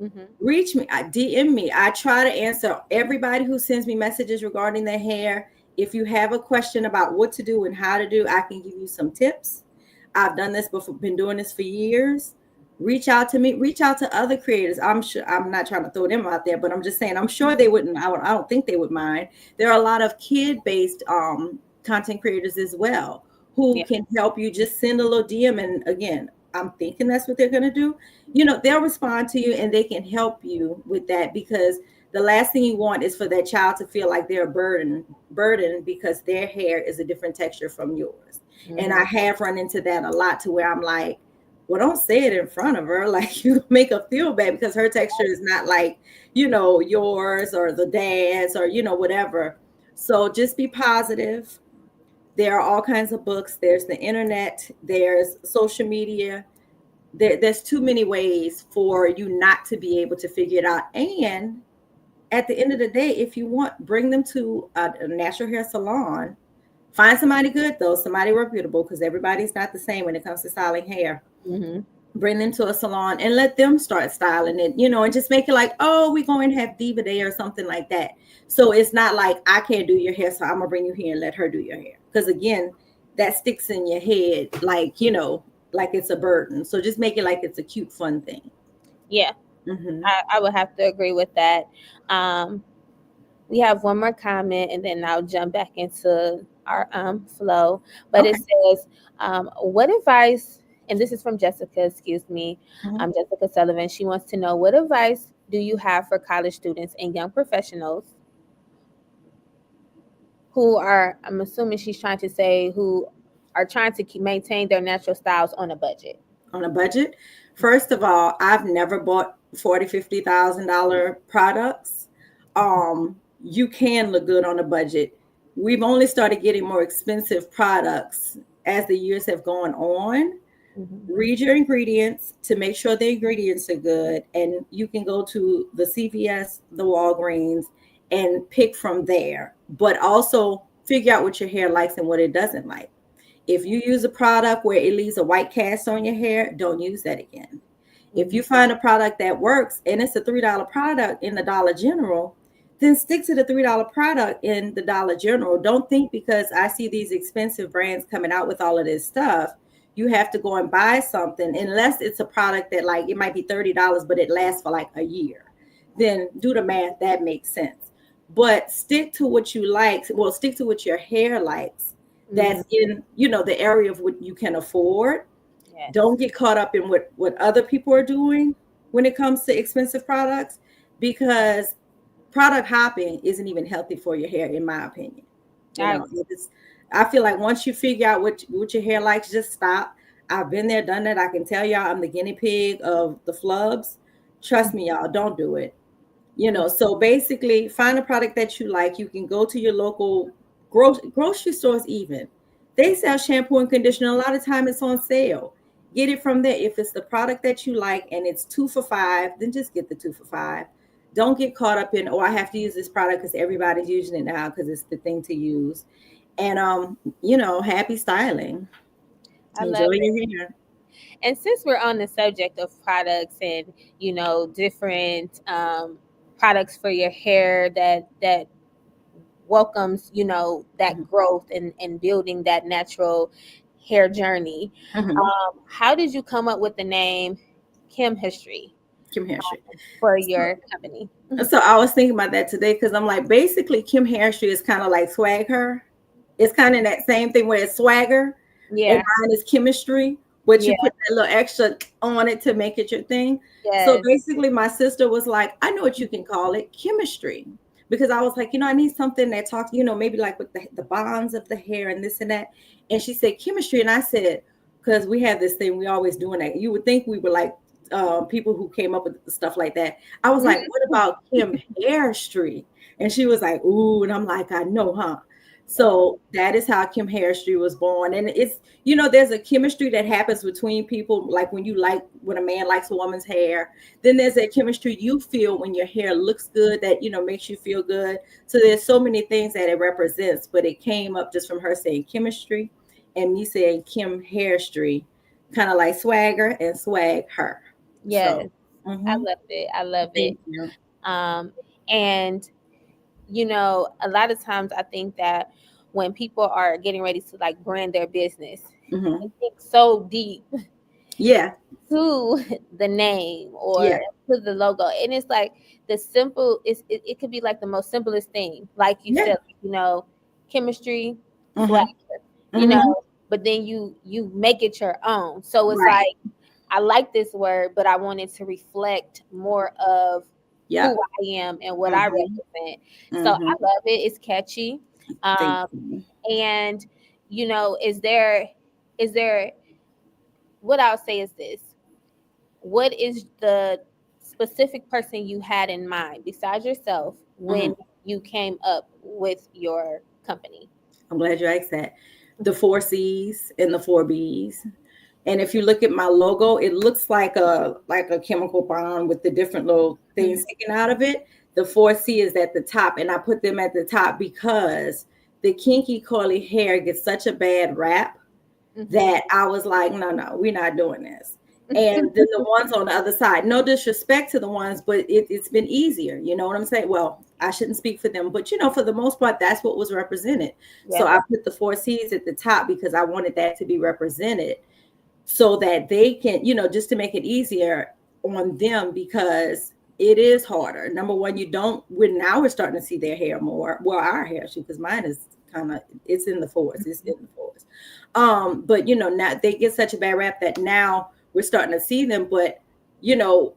Mm-hmm. Reach me, DM me. I try to answer everybody who sends me messages regarding their hair. If you have a question about what to do and how to do, I can give you some tips. I've done this before, been doing this for years. Reach out to me, reach out to other creators. I'm sure, I'm not trying to throw them out there, but I'm just saying, I'm sure they wouldn't, I don't think they would mind. There are a lot of kid-based content creators as well who Yeah. can help you. Just send a little DM. And again, I'm thinking that's what they're going to do. They'll respond to you and they can help you with that, because the last thing you want is for that child to feel like they're burdened because their hair is a different texture from yours. And I Mm-hmm. have run into that a lot, to where I'm like, well, don't say it in front of her. Like, you make her feel bad because her texture is not like, yours or the dad's or, whatever. So just be positive. There are all kinds of books. There's the internet. There's social media. There's too many ways for you not to be able to figure it out. And at the end of the day, if you want, bring them to a natural hair salon. Find somebody good, though, somebody reputable, because everybody's not the same when it comes to styling hair. Mm-hmm. Bring them to a salon and let them start styling it, and just make it like, oh, we're going to have Diva Day or something like that. So it's not like, I can't do your hair, so I'm gonna bring you here and let her do your hair. Because again, that sticks in your head like, like it's a burden. So just make it like it's a cute, fun thing. Yeah. Mm-hmm. I would have to agree with that. Um, we have one more comment and then I'll jump back into our flow. But it Okay. says, what advice, and this is from Jessica, excuse me, Mm-hmm. Jessica Sullivan. She wants to know, what advice do you have for college students and young professionals who are, I'm assuming she's trying to say, who are trying to maintain their natural styles on a budget? On a budget. First of all, I've never bought $40,000-$50,000 products. You can look good on a budget. We've only started getting more expensive products as the years have gone on. Mm-hmm. Read your ingredients to make sure the ingredients are good, and you can go to the CVS, the Walgreens, and pick from there. But also figure out what your hair likes and what it doesn't like. If you use a product where it leaves a white cast on your hair, don't use that again. If you find a product that works and it's a $3 product in the Dollar General, then stick to the $3 product in the Dollar General. Don't think because I see these expensive brands coming out with all of this stuff, you have to go and buy something, unless it's a product that, like, it might be $30, but it lasts for like a year. Then do the math, that makes sense. But stick to what you like. Well, stick to what your hair likes. That's in, the area of what you can afford. Yes. Don't get caught up in what other people are doing when it comes to expensive products, because product hopping isn't even healthy for your hair, in my opinion. I feel like once you figure out what your hair likes, just stop. I've been there, done that. I can tell y'all I'm the guinea pig of the flubs. Trust me, y'all, don't do it. So basically find a product that you like. You can go to your local grocery stores. Even they sell shampoo and conditioner. A lot of time it's on sale. Get it from there. If it's the product that you like and it's 2 for $5, then just get the 2 for $5. Don't get caught up in, oh, I have to use this product because everybody's using it now because it's the thing to use. And happy styling. I love Enjoy it. your hair. And since we're on the subject of products and different products for your hair that welcomes that growth and building that natural hair journey, Mm-hmm. how did you come up with the name Kim History Kim Hairstreet. for your company? So I was thinking about that today, because I'm like, basically Kim Hairstreet is kind of like Swagher. It's kind of that same thing where it's swagger and Yeah. mine is chemistry, but Yeah. you put that little extra on it to make it your thing. So Yes. basically my sister was like, I know what you can call it, chemistry. Because I was like, I need something that talks, maybe like with the bonds of the hair and this and that. And she said chemistry. And I said, because we have this thing, we always doing that. You would think we were like people who came up with stuff like that. I was like, what about Kim Hair Street? And she was like, ooh, and I'm like, I know, huh? So that is how Kim Hairstreet was born. And it's, there's a chemistry that happens between people, like when a man likes a woman's hair, then there's that chemistry you feel when your hair looks good, that, makes you feel good. So there's so many things that it represents, but it came up just from her saying chemistry and me saying Kim Hairstreet, kind of like swagger and swag her. Yes, So, I mhm. love it. I love it. Thank you. Um, and a lot of times I think that when people are getting ready to like brand their business, they Hmm. think so deep Yeah. to the name Yeah. or to the logo, and it's like the simple it could be like the most simplest thing, like you Yeah. said, chemistry, swag, Hmm. you Hmm. know, but then you make it your own. So it's Right. like I like this word, but I wanted to reflect more of who Yep. I am and what I Hmm. represent. So I Hmm. love it. It's catchy. Thank Um, you. and is there what I'll say is this. What is the specific person you had in mind besides yourself Hmm. when you came up with your company? I'm glad you asked that. The four C's and the four B's. And if you look at my logo, it looks like a chemical bond with the different little things Mhm. sticking out of it. The four C is at the top, and I put them at the top because the kinky curly hair gets such a bad rap Mhm. that I was like, no, no, we're not doing this. And then the ones on the other side, no disrespect to the ones, but it's been easier. You know what I'm saying? Well, I shouldn't speak for them, but for the most part, that's what was represented. So Yeah. I put the four C's at the top because I wanted that to be represented so that they can, just to make it easier on them because it is harder. Number one, we're starting to see their hair more. Well, our hair too, because mine is it's in the fours. It's in the fours. But now they get such a bad rap that now we're starting to see them, but you know,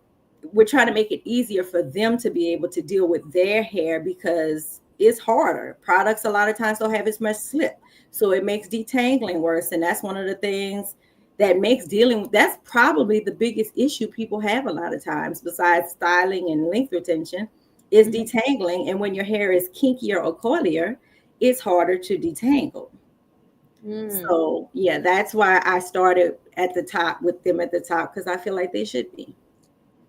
we're trying to make it easier for them to be able to deal with their hair because it's harder. Products a lot of times don't have as much slip. So it makes detangling worse. And that's one of the things that makes that's probably the biggest issue people have a lot of times, besides styling and length retention, is Mhm. detangling. And when your hair is kinkier or coilier, it's harder to detangle. Mm. So yeah, that's why I started at the top with them at the top because I feel like they should be.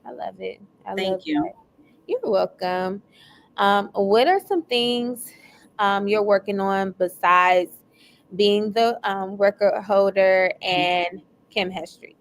I love it. I love Thank you. that. You're welcome. What are some things you're working on besides being the record holder and Kim Yeah. Hairstreet?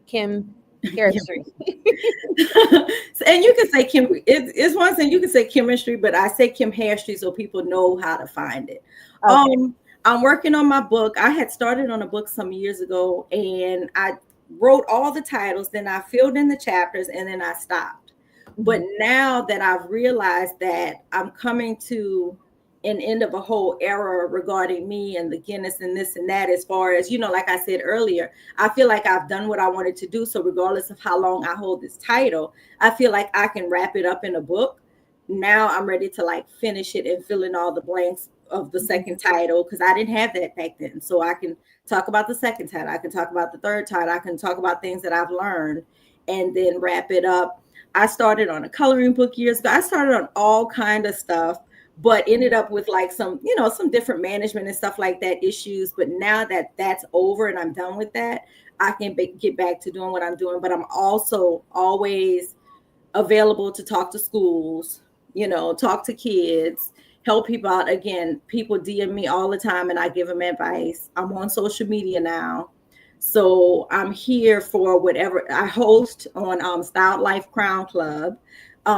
And you can say Kim. It's one thing you can say chemistry, but I say Kim Hairstreet so people know how to find it. Okay. I'm working on my book. I had started on a book some years ago, and I wrote all the titles. Then I filled in the chapters, and then I stopped. But Mhm. now that I've realized that I'm coming to an end of a whole era regarding me and the Guinness and this and that, as far as like I said earlier, I feel like I've done what I wanted to do. So regardless of how long I hold this title, I feel like I can wrap it up in a book. Now I'm ready to like finish it and fill in all the blanks of the second title because I didn't have that back then. So I can talk about the second title, I can talk about the third title, I can talk about things that I've learned and then wrap it up. I started on a coloring book years ago. I started on all kind of stuff, but ended up with like some different management and stuff like that issues. But now that that's over and I'm done with that, I can get back to doing what I'm doing. But I'm also always available to talk to schools, talk to kids, help people out. Again, people DM me all the time and I give them advice. I'm on social media now. So I'm here for whatever. I host on Styled Life Crown Club,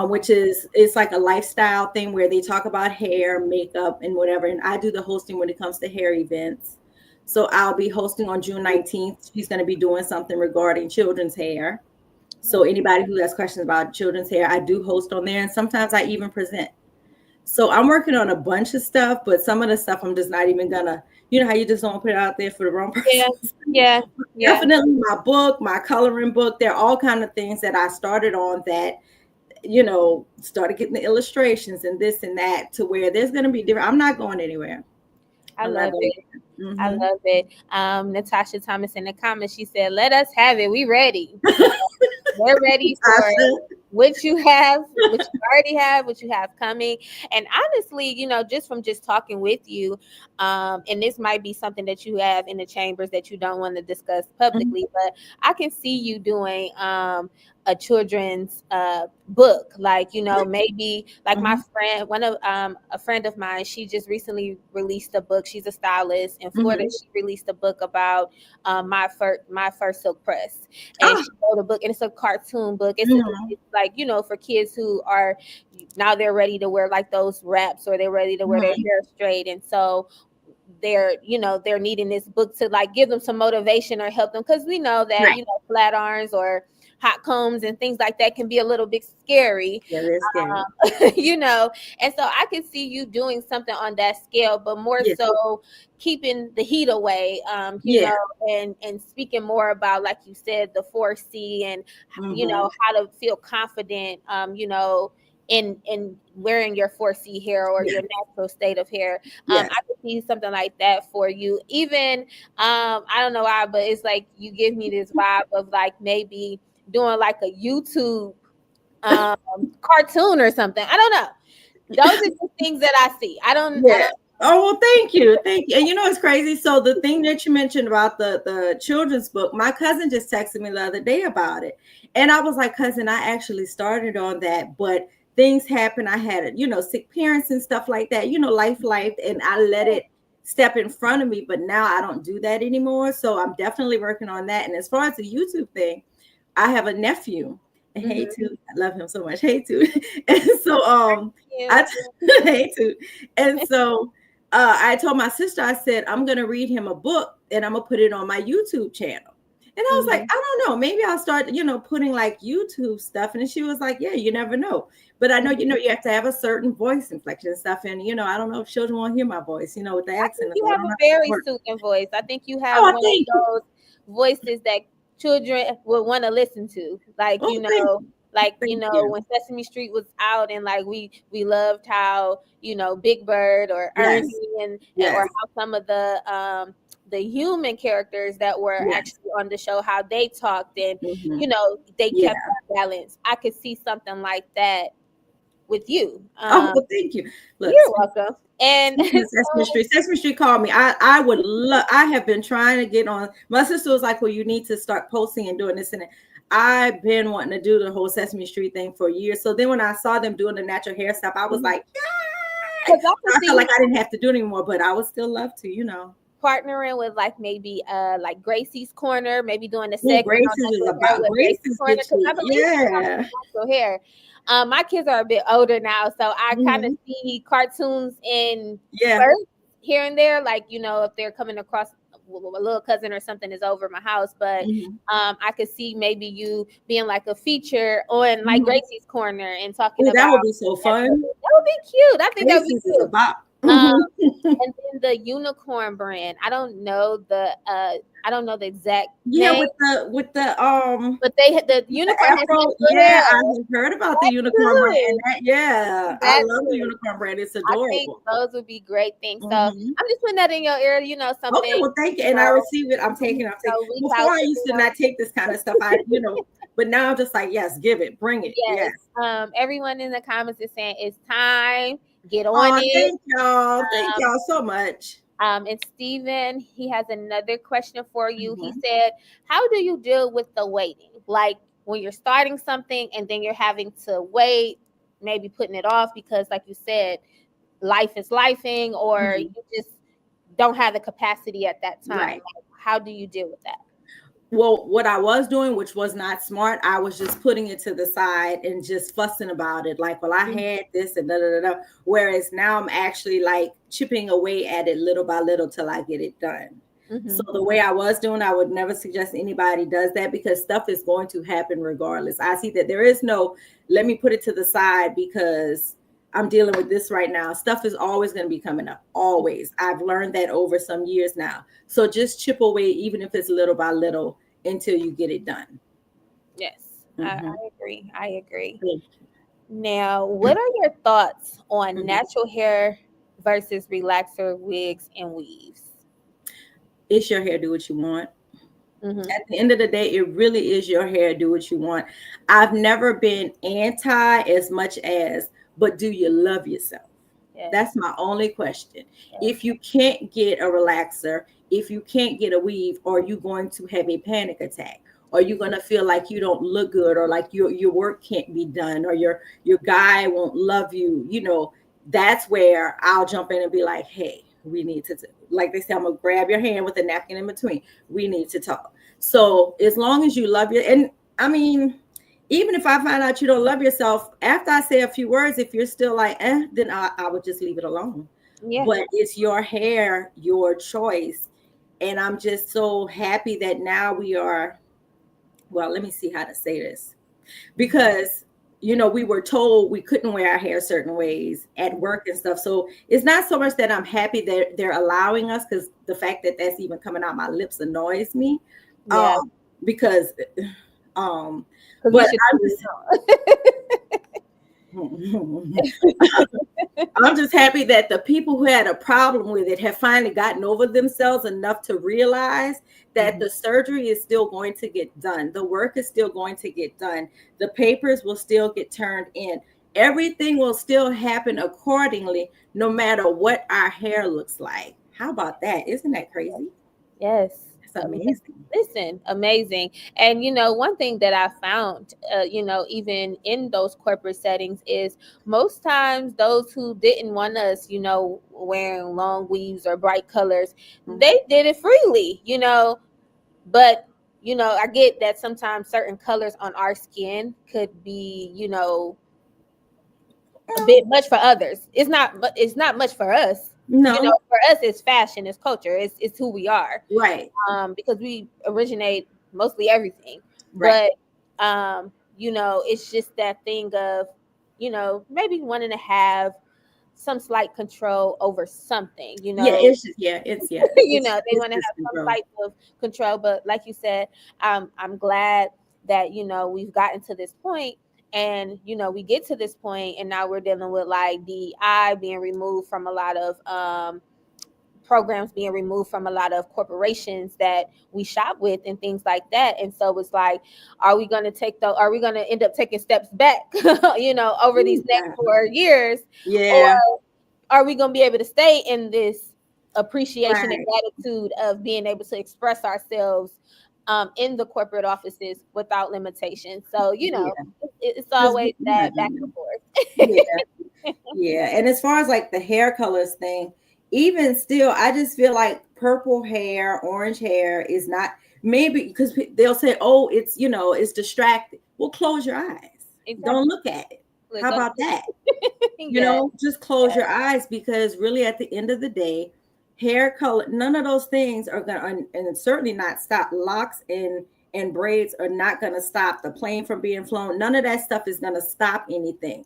which is it's like a lifestyle thing where they talk about hair, makeup, and whatever. And I do the hosting when it comes to hair events. So I'll be hosting on June 19th. She's going to be doing something regarding children's hair. So anybody who has questions about children's hair, I do host on there, and sometimes I even present. So I'm working on a bunch of stuff, but some of the stuff I'm just not even gonna, how you just don't put it out there for the wrong Yeah. person. Yeah. Yeah. Definitely my book, my coloring book, there are all kind of things that I started on that, started getting the illustrations and this and that to where there's gonna be different. I'm not going anywhere. I I'm not love going it. anywhere. I Mm-hmm. love it. Natasha Thomas in the comments, she said, "Let us have it. We ready. We're ready for Tasha. what you have, what you already have, what you have coming. And honestly, just from just talking with you, and this might be something that you have in the chambers that you don't want to discuss Mhm, publicly, but I can see you doing a children's book, like maybe like my mhm, friend, one of a friend of mine, she just recently released a book. She's a stylist in Florida. mhm. She released a book about my first silk press, and Ah, she wrote a book, and it's a cartoon book. mhm, It's like for kids who are now they're ready to wear like those wraps, or they're ready to wear their mhm. hair straight, and so they're needing this book to like give them some motivation or help them, because we know that Right. flat irons or hot combs and things like that can be a little bit scary. Yeah, that's scary. you know and so I could see you doing something on that scale, but more Yes. so keeping the heat away, Yeah. and speaking more about, like you said, the 4C, and Mhm. how to feel confident, in wearing your 4C hair or Yeah. your natural state of hair. Yes. I could see something like that for you. Even I don't know why, but it's like you give me this vibe of like maybe doing like a YouTube um cartoon or something. I don't know. Those are the things that I see. I Yeah. don't Oh, well, thank you. Thank you. And it's crazy. So the thing that you mentioned about the children's book, my cousin just texted me the other day about it. And I was like, cousin, I actually started on that, but things happen. I had, sick parents and stuff like that, life, and I let it step in front of me. But now I don't do that anymore. So I'm definitely working on that. And as far as the YouTube thing, I have a nephew. Hey, Mhm. too. I love him so much. Hey, too. And so Yeah. I hey, too. And so I told my sister, I said, I'm going to read him a book and I'm going to put it on my YouTube channel. And I was like, Mhm. I don't know, maybe I'll start, putting like YouTube stuff. And she was like, yeah, you never know. But I know, Mhm. you have to have a certain voice inflection and stuff. And, I don't know if children want to hear my voice, with the I think accent. you So I have don't a know how it very works. soothing voice. I think you have Oh, one thank you. of those voices that children would want to listen to. Like, Oh, thank you. Thank you. when Sesame Street was out, and like we loved how, Big Bird or Ernie, Yes. or Yes. how some of the human characters that were Yes. actually on the show, how they talked, and Hmm. they Yeah. kept that balance. I could see something like that with you. Oh, well, thank you. Look, You're welcome. And speaking of Sesame so, Street, Sesame Street called me. I would love. I have been trying to get on. My sister was like, "Well, you need to start posting and doing this and that." I've been wanting to do the whole Sesame Street thing for years. So then when I saw them doing the natural hair stuff, I was like, "Yay!" because I So could I see felt like you I didn't have to do it anymore, but I would still love to. partnering with like maybe like Gracie's Corner, maybe doing a Oh, segment on Gracie's is natural hair about with Gracie's Gracie's Corner, good because shit. I believe she's on Yeah. natural hair. My kids are a bit older now, so I kind of Mhm. see cartoons in Yeah. bursts here and there, like if they're coming across a little cousin or something is over my house, but Mhm. I could see maybe you being like a feature on like Mhm. Gracie's Corner and talking Oh, about that would be so natural fun. hair. That would be cute. I think that would be Gracie's is cute. about. Um, Mhm. and then the unicorn brand. I don't know the exact Yeah, name, with but they had the the unicorn has afro. natural Yeah, hair. I have heard about the That unicorn brand. too. Yeah, I That love the too. unicorn brand. It's I think adorable. those would be great things. So Hmm. I'm just putting that in your ear, Okay, something, well, thank you, you and I know, receive it. I'm taking. reach Before out I to used to them. not take this kind of stuff. But now I'm just like, yes, give it, bring it, yes. Yes. Everyone in the comments is saying it's time. Get on Oh, it. thank Um, y'all so much. And Steven, he has another question for you. He Mhm. said, how do you deal with the waiting? Like when you're starting something and then you're having to wait, maybe putting it off because, like you said, life is lifing, or Mhm. you just don't have the capacity at that time. Right. Like, how do you deal with that? Well, what I was doing, which was not smart, I was just putting it to the side and just fussing about it. Like, well, I Mhm. had this and da da da. Da. Whereas now I'm actually like chipping away at it little by little till I get it done. So Mhm. the way I was doing, I would never suggest anybody does that because stuff is going to happen regardless. I see that there is no, let me put it to the side because I'm dealing with this right now. Stuff is always going to be coming up. Always. I've learned that over some years now. So just chip away, even if it's little by little, until you get it done. Yes, I Hmm. agree. I agree. Thank Now, what are your thoughts on you. natural hair versus relaxer wigs and weaves? It's your hair. Do what you want. Mm-hmm. At the end of the day, it really is your hair. Do what you want. I've never been anti as much as, but do you love yourself? Yes. That's my only question. Yes. If you can't get a relaxer, if you can't get a weave, are you going to have a panic attack? Are you going to feel like you don't look good, or like your work can't be done, or your guy won't love you? That's where I'll jump in and be like, hey, we need to, like they say, I'm gonna grab your hand with a napkin in between. We need to talk. So as long as you love your, and I mean, even if I find out you don't love yourself, after I say a few words, if you're still like, then I would just leave it alone. Yeah. But it's your hair, your choice. And I'm just so happy that now we are, well, let me see how to say this. Because, we were told we couldn't wear our hair certain ways at work and stuff. So it's not so much that I'm happy that they're allowing us, because the fact that that's even coming out my lips annoys me. Yeah. Because, um, Because we but should. I'm just I'm just happy that the people who had a problem with it have finally gotten over themselves enough to realize that the surgery is still going to get done. The work is still going to get done. The papers will still get turned in. Everything will still happen accordingly, no matter what our hair looks like. How about that? Isn't that crazy? Yes. It's amazing. Listen, amazing. And one thing that I found, even in those corporate settings, is most times those who didn't want us, wearing long weaves or bright colors, they did it freely, But I get that sometimes certain colors on our skin could be, a bit much for others. It's not much for us. No, For us, it's fashion, it's culture, it's who we are. right, Because we originate mostly everything. right. But it's just that thing of, maybe wanting to have some slight control over something, Yeah, it's just, they it's want to just have some control. type of control. But like you said, I'm glad that we've gotten to this point, and we get to this point, and now we're dealing with like DEI being removed from a lot of programs, being removed from a lot of corporations that we shop with and things like that. And so it's like, are we going to end up taking steps back, over these next Yeah, 4 years, or yeah, are we going to be able to stay in this appreciation and right. gratitude of being able to express ourselves in the corporate offices without limitation? So, Yeah, it's because always we're that not back doing and it. forth. Yeah, yeah. And as far as like the hair colors thing, even still, I just feel like purple hair, orange hair is not, maybe because they'll say, oh, it's distracting. Well, close your eyes. Don't Exactly. look at it. Look, How don't, about that? yeah, Just close your eyes, because really at the end of the day, hair color, none of those things are gonna, and certainly not stop locks and braids are not gonna stop the plane from being flown. None of that stuff is gonna stop anything.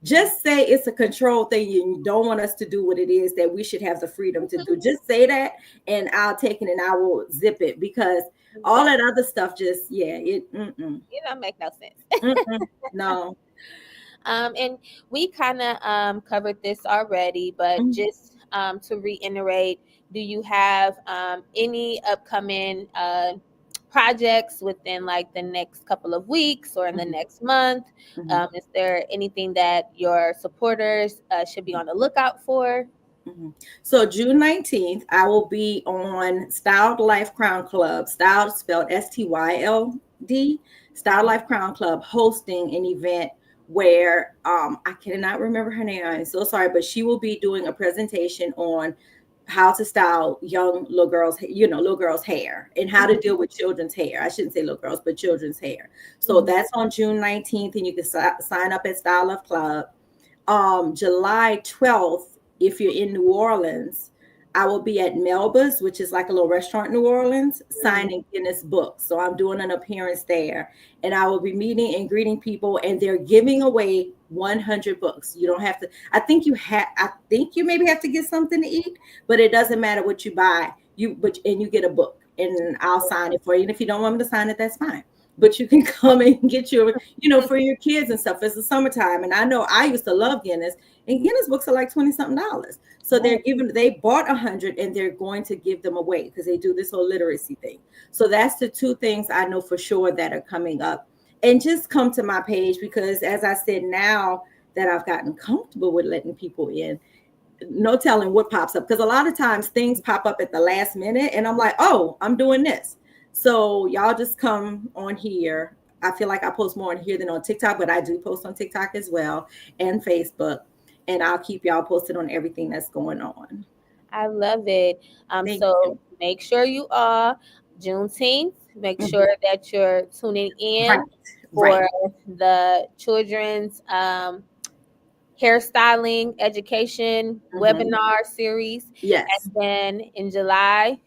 Just say it's a control thing and you don't want us to do what it is that we should have the freedom to do. Just say that, and I'll take it and I will zip it, because all exactly. that other stuff just, yeah, Make no sense. no. And we kind of covered this already, but Mm, just to reiterate, do you have any upcoming projects within like the next couple of weeks or in the mhm, next month? mhm, Is there anything that your supporters should be on the lookout for? mhm. So June 19th, I will be on Styled Life Crown Club, Styled spelled STYLD, Styled Life Crown Club, hosting an event where I cannot remember her name. I'm so sorry, but she will be doing a presentation on how to style young little girls' hair, and how to deal with children's hair. I shouldn't say little girls, but children's hair. So Mhm. that's on June 19th, and you can sign up at Style Life Club. July 12th, if you're in New Orleans, I will be at Melba's, which is like a little restaurant in New Orleans, Mhm. signing Guinness books. So I'm doing an appearance there, and I will be meeting and greeting people, and they're giving away 100 books. You don't have to. I think you maybe have to get something to eat, but it doesn't matter what you buy. You get a book, and I'll sign it for you. And if you don't want me to sign it, that's fine. but you can come and get your, for your kids and stuff. It's the summertime, and I know I used to love Guinness, and Guinness books are like 20 something dollars. So Right. they bought 100 and they're going to give them away because they do this whole literacy thing. So that's the two things I know for sure that are coming up. And just come to my page, because as I said, now that I've gotten comfortable with letting people in, no telling what pops up, because a lot of times things pop up at the last minute and I'm like, oh, I'm doing this. So y'all just come on here. I feel like I post more on here than on TikTok, but I do post on TikTok as well, and Facebook, and I'll keep y'all posted on everything that's going on. I love it. Thank So you. make sure you are Juneteenth. Make Mhm. sure that you're tuning Right, in right. for the children's hairstyling education Mhm. webinar series. Yes. And then in July,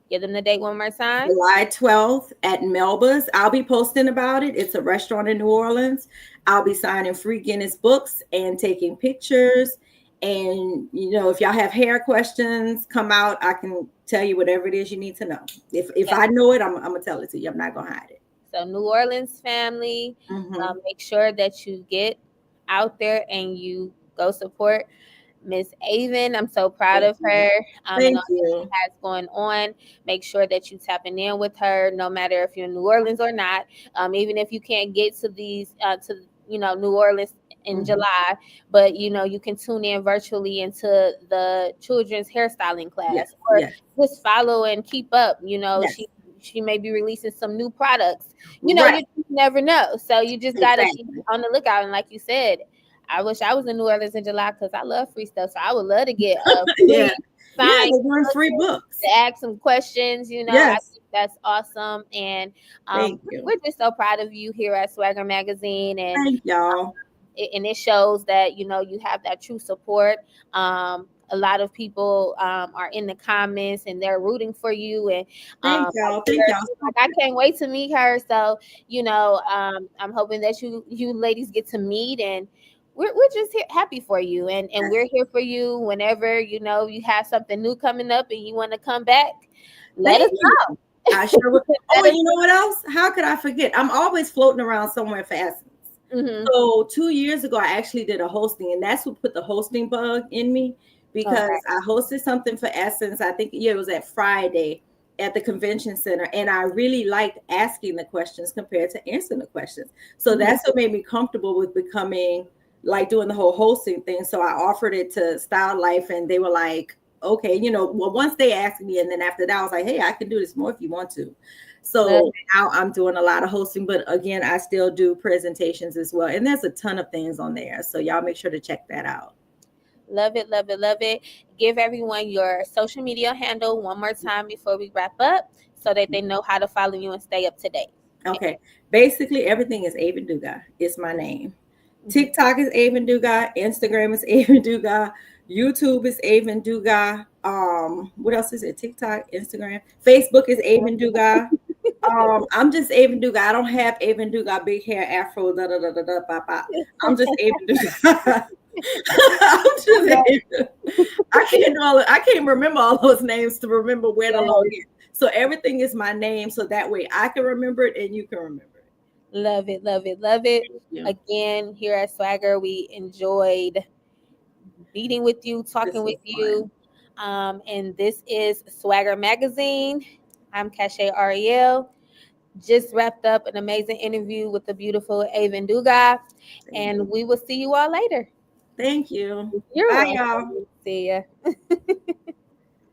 give them the date one more time. July 12th at Melba's. I'll be posting about it. It's a restaurant in New Orleans. I'll be signing free Guinness books and taking pictures. And, if y'all have hair questions, come out. I can tell you whatever it is you need to know. If Yeah. I know it, I'm going to tell it to you. I'm not going to hide it. So New Orleans family, Hmm. make sure that you get out there and you go support Miss Aevin. I'm so proud Thank of you. her, and Thank all that she you. has going on. Make sure that you tapping in with her, no matter if you're in New Orleans or not. Even if you can't get to these, to New Orleans in Hmm. July, but you can tune in virtually into the children's hairstyling Yes, class, or yes, just follow and keep up. yes. She may be releasing some new products. Right. You just never know. So you just gotta be Exactly. on the lookout. And like you said, I wish I was in New Orleans in July because I love free stuff. So I would love to get a Yeah. free Yeah, signed they're doing free book books. to ask some questions. I Yes. think that's awesome. And Thank you. we're just so proud of you here at Swagger Magazine. And Thank y'all. it shows that you have that true support. A lot of people are in the comments and they're rooting for you, and Thank like y'all. Thank y'all she's so like, I much. can't wait to meet her. So I'm hoping that you ladies get to meet, and we're just happy for you, and Yes. we're here for you whenever you have something new coming up and you want to come back. Let us Thank you. know. I sure will. Oh, Let and us. you know what else? How could I forget? I'm always floating around somewhere for Essence. Hmm. So 2 years ago, I actually did a hosting, and that's what put the hosting bug in me, because Okay. I hosted something for Essence. I think, yeah, it was at Friday at the convention center, and I really liked asking the questions compared to answering the questions. So Hmm. that's what made me comfortable with becoming, like, doing the whole hosting thing. So I offered it to Style Life, and they were like, okay, well, once they asked me, and then after that, I was like, hey, I can do this more if you want to. Love So now I'm doing a lot of hosting, but again, I still do presentations as well. And there's a ton of things on there. So y'all make sure to check that out. Love it, love it, love it. Give everyone your social media handle one more time before we wrap up so that they know how to follow you and stay up to date. Okay. Basically, everything is Aevin Dugas. It's my name. Mhm. TikTok is Aevin Dugas. Instagram is Aevin Dugas. YouTube is Aevin Dugas. What else is it? TikTok, Instagram, Facebook is Aevin Dugas. I'm just Aevin Dugas. I don't have Aevin Dugas big hair afro. Da da da da da. Ba, ba. I'm just Aevin Dugas. I'm just Aevin. I can't remember all those names to remember where to log Yes. in. So everything is my name, so that way I can remember it and you can remember it. Love it, love it, love it. Yeah, Again, here at Swagger, we enjoyed meeting with you, talking this with was fun. you. And this is Swagger Magazine. I'm Cashe Arrielle. Just wrapped up an amazing interview with the beautiful Aevin Dugas, Thank and we will see you all later. thank you. You're Bye, welcome. y'all. See ya.